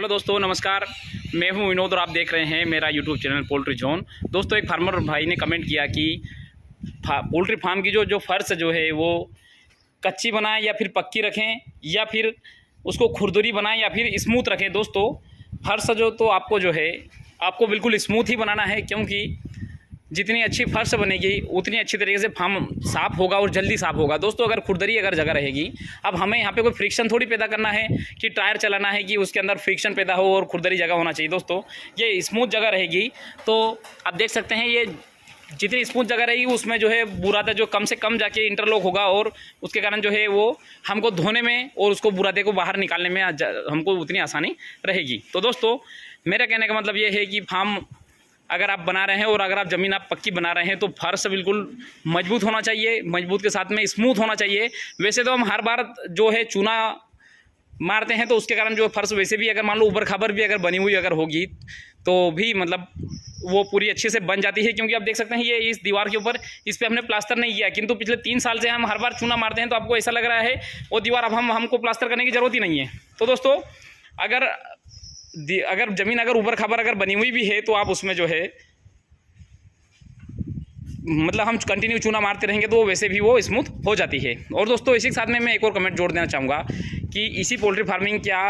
Hello दोस्तों, नमस्कार। मैं हूं विनोद और आप देख रहे हैं मेरा यूट्यूब चैनल पोल्ट्री जोन। दोस्तों, एक फार्मर भाई ने कमेंट किया कि पोल्ट्री फार्म की जो फर्श जो है वो कच्ची बनाएं या फिर पक्की रखें, या फिर उसको खुरदुरी बनाएं या फिर स्मूथ रखें। दोस्तों, फर्श जो आपको बिल्कुल स्मूथ ही बनाना है, क्योंकि जितनी अच्छी फर्श बनेगी उतनी अच्छी तरीके से फार्म साफ़ होगा और जल्दी साफ़ होगा। दोस्तों, अगर खुरदरी जगह रहेगी, अब हमें यहाँ पे कोई फ्रिक्शन थोड़ी पैदा करना है कि टायर चलाना है कि उसके अंदर फ्रिक्शन पैदा हो और खुरदरी जगह होना चाहिए। दोस्तों, ये स्मूथ जगह रहेगी तो आप देख सकते हैं, ये जितनी स्मूथ जगह रहेगी उसमें जो है बुरादा जो कम से कम जाके इंटरलॉक होगा और उसके कारण जो है वो हमको धोने में और उसको बुरादे को बाहर निकालने में हमको उतनी आसानी रहेगी। तो दोस्तों, मेरा कहने का मतलब ये है कि फार्म अगर आप बना रहे हैं और अगर आप ज़मीन आप पक्की बना रहे हैं तो फर्श बिल्कुल मजबूत होना चाहिए, मजबूत के साथ में स्मूथ होना चाहिए। वैसे तो हम हर बार जो है चूना मारते हैं तो उसके कारण जो फर्श वैसे भी अगर मान लो ऊपर खबर भी अगर बनी हुई अगर होगी तो भी मतलब वो पूरी अच्छे से बन जाती है। क्योंकि आप देख सकते हैं ये इस दीवार के ऊपर इस पर हमने प्लास्टर नहीं किया, किंतु पिछले 3 साल से हम हर बार चूना मारते हैं तो आपको ऐसा लग रहा है वो दीवार अब हमको प्लास्टर करने की ज़रूरत ही नहीं है। तो दोस्तों, अगर ज़मीन अगर ऊपर खबर अगर बनी हुई भी है तो आप उसमें जो है मतलब हम कंटिन्यू चूना मारते रहेंगे तो वैसे भी वो स्मूथ हो जाती है। और दोस्तों, इसी के साथ में मैं एक और कमेंट जोड़ देना चाहूँगा कि इसी पोल्ट्री फार्मिंग क्या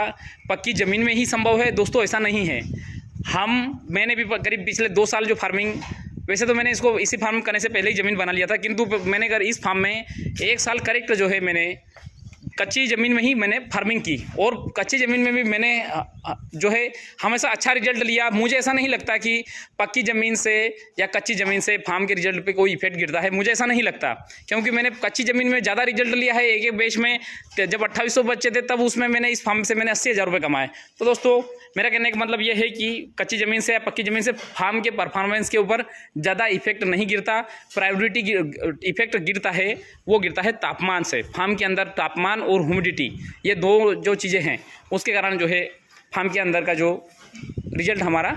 पक्की ज़मीन में ही संभव है? दोस्तों, ऐसा नहीं है। मैंने भी करीब पिछले 2 साल जो फार्मिंग, वैसे तो मैंने इसको इसी फार्म करने से पहले ही ज़मीन बना लिया था, किंतु मैंने अगर इस फार्म में 1 साल करेक्ट जो है मैंने कच्ची ज़मीन में ही मैंने फार्मिंग की और कच्ची ज़मीन में भी मैंने जो है हमेशा अच्छा रिजल्ट लिया। मुझे ऐसा नहीं लगता कि पक्की ज़मीन से या कच्ची ज़मीन से फार्म के रिजल्ट पे कोई इफेक्ट गिरता है, मुझे ऐसा नहीं लगता। क्योंकि मैंने कच्ची ज़मीन में ज़्यादा रिजल्ट लिया है। एक बैच में जब 2800 बच्चे थे तब उसमें मैंने इस फार्म से मैंने 80,000 रुपये कमाए। तो दोस्तों, मेरा कहने का मतलब ये है कि कच्ची ज़मीन से या पक्की ज़मीन से फार्म के परफॉर्मेंस के ऊपर ज़्यादा इफेक्ट नहीं गिरता। प्रायोरिटी इफेक्ट गिरता है वो गिरता है तापमान से। फार्म के अंदर तापमान और ह्यूमिडिटी, ये 2 जो चीज़ें हैं उसके कारण जो है फार्म के अंदर का जो रिजल्ट हमारा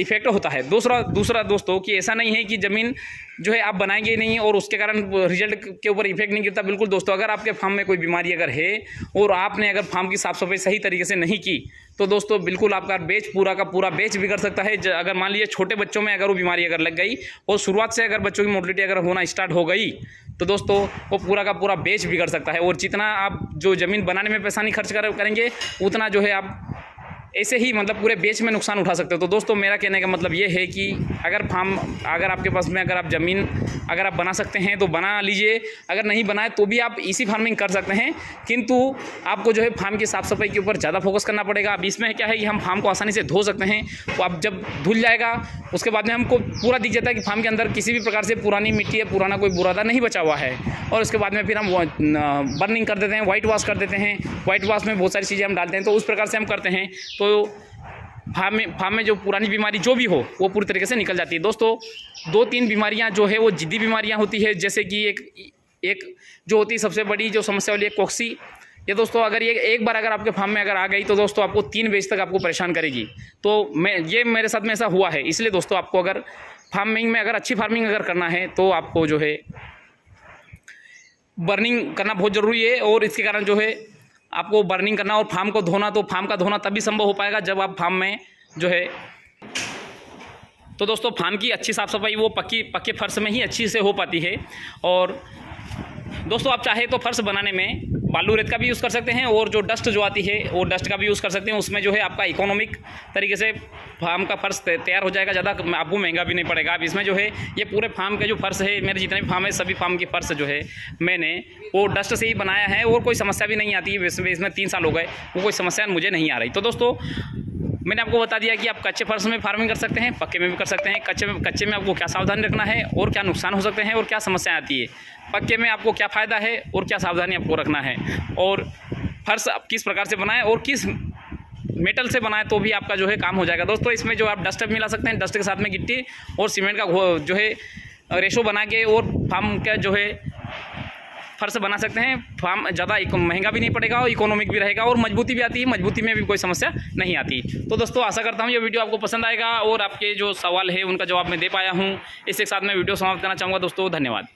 इफेक्ट होता है। दूसरा दोस्तों, कि ऐसा नहीं है कि ज़मीन जो है आप बनाएंगे ही नहीं और उसके कारण रिजल्ट के ऊपर इफेक्ट नहीं गिरता। बिल्कुल दोस्तों, अगर आपके फार्म में कोई बीमारी अगर है और आपने अगर फार्म की साफ़ सफाई सही तरीके से नहीं की तो दोस्तों बिल्कुल आपका बैच पूरा का पूरा बैच बिगड़ सकता है। अगर मान लीजिए छोटे बच्चों में अगर वो बीमारी अगर लग गई और शुरुआत से अगर बच्चों की मोर्टेलिटी अगर होना स्टार्ट हो गई तो दोस्तों वो पूरा का पूरा बैच बिगड़ सकता है। और जितना आप जो ज़मीन बनाने में पैसा नहीं खर्च करेंगे उतना जो है आप ऐसे ही मतलब पूरे बैच में नुकसान उठा सकते हो। तो दोस्तों, मेरा कहने का मतलब ये है कि अगर आपके पास में अगर आप ज़मीन अगर आप बना सकते हैं तो बना लीजिए, अगर नहीं बनाए तो भी आप इसी फार्मिंग कर सकते हैं। किंतु आपको जो है फार्म की साफ़ सफाई के ऊपर ज़्यादा फोकस करना पड़ेगा। अब इसमें क्या है कि हम फार्म को आसानी से धो सकते हैं, तो अब जब धुल जाएगा उसके बाद में हमको पूरा दिख जाता है कि फार्म के अंदर किसी भी प्रकार से पुरानी मिट्टी या पुराना कोई बुरादा नहीं बचा हुआ है। और उसके बाद में फिर हम बर्निंग कर देते हैं, वाइट वॉश कर देते हैं। वाइट वॉश में बहुत सारी चीज़ें हम डालते हैं, तो उस प्रकार से हम करते हैं तो फार्म में जो पुरानी बीमारी जो भी हो वो पूरी तरीके से निकल जाती है। दोस्तों, 2-3 बीमारियां जो है वो जिद्दी बीमारियां होती है, जैसे कि एक जो होती है सबसे बड़ी जो समस्या वाली है कॉक्सी। ये दोस्तों अगर ये एक बार अगर आपके फार्म में अगर आ गई तो दोस्तों आपको 3 बैच तक आपको परेशान करेगी। तो मेरे साथ में ऐसा हुआ है। इसलिए दोस्तों, आपको अगर फार्मिंग में अगर अच्छी फार्मिंग अगर करना है तो आपको जो है बर्निंग करना बहुत ज़रूरी है। और इसके कारण जो है आपको बर्निंग करना और फार्म को धोना, तो फार्म का धोना तभी संभव हो पाएगा जब आप फार्म में जो है तो दोस्तों फार्म की अच्छी साफ़ सफाई वो पक्के फर्श में ही अच्छी से हो पाती है। और दोस्तों, आप चाहे तो फर्श बनाने में बालू रेत का भी यूज़ कर सकते हैं और जो डस्ट जो आती है वो डस्ट का भी यूज़ कर सकते हैं। उसमें जो है आपका इकोनॉमिक तरीके से फार्म का फर्श तैयार हो जाएगा, ज़्यादा आपको महंगा भी नहीं पड़ेगा। अब इसमें जो है ये पूरे फार्म के जो फर्श है, मेरे जितने भी फार्म है सभी फार्म की फर्श जो है मैंने वो डस्ट से ही बनाया है और कोई समस्या भी नहीं आती है। इसमें 3 साल हो गए, वो कोई समस्या मुझे नहीं आ रही। तो दोस्तों, मैंने आपको बता दिया कि आप कच्चे फर्श में फार्मिंग कर सकते हैं, पक्के में भी कर सकते हैं। कच्चे में आपको क्या सावधानी रखना है और क्या नुकसान हो सकते हैं और क्या समस्याएं आती है, पक्के में आपको क्या फ़ायदा है और क्या सावधानी आपको रखना है, और फर्श आप किस प्रकार से बनाएं और किस मेटल से बनाएं तो भी आपका जो है काम हो जाएगा। दोस्तों, इसमें जो आप डस्ट मिला सकते हैं, डस्ट के साथ में गिट्टी और सीमेंट का जो है रेशो बना के और फार्म का जो है फर्श बना सकते हैं। फार्म ज़्यादा महंगा भी नहीं पड़ेगा और इकोनॉमिक भी रहेगा और मजबूती भी आती है, मजबूती में भी कोई समस्या नहीं आती। तो दोस्तों, आशा करता हूँ ये वीडियो आपको पसंद आएगा और आपके जो सवाल है उनका जवाब मैं दे पाया हूँ। इसके साथ मैं वीडियो समाप्त करना चाहूँगा। दोस्तों, धन्यवाद।